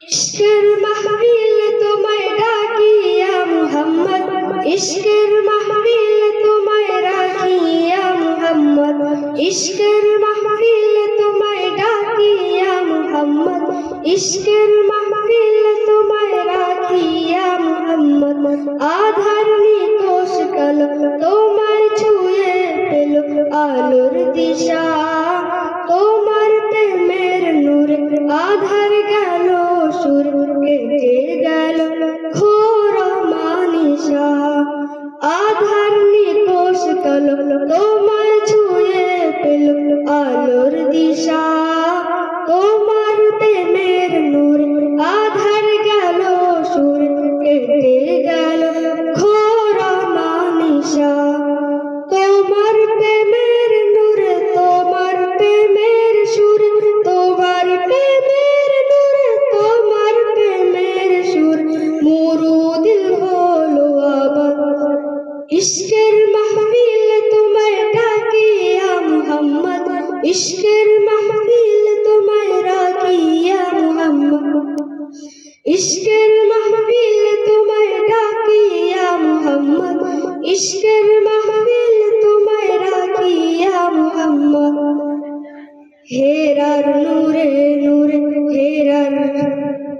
ইশকের মাহফিল তোমায় ডাকিয়া মুহাম্মদ, ইশকের মাহফিল তোমায় রাখিয়া মুহাম্মদ, ইশকের মাহফিল তোমায় ডাকিয়া মুহাম্মদ, ইশকের মাহফিল তোমায় রাখিয়া মুহাম্মদ। আধার নিকোষ কালো তোমায় ছুঁয়ে পেল আলোর দিশা, তোমার প্রেমের নূরে আধার গেল সুর কেটে গেল ঘোর মানিসা। আধার নিকোষ কালো তোমায় ছুঁয়ে পেল আলোর দিশা, তোমার প্রেমের নূরে আধার গেল সুর কেটে গেল ঘোর মানিসা। তোমার প্রেমের নূরে তোমার প্রেমের সুর, তোমার প্রেমের নূরে তোমার প্রেমের সুর মুরুদিল হলো আবার। ইশকের মাহফিল তোমায় ডাকিয়া মুহাম্মদ, ইশকের মাহফিল তোমায় রাখিয়া মুহাম্মদ, ইশকের মাহফিল তোমায় ডাকিয়া মুহাম্মদ, ইশকের মাহফিল তোমায় রাখিয়া মুহাম্মদ। হেরার নূরে নূরে হেরার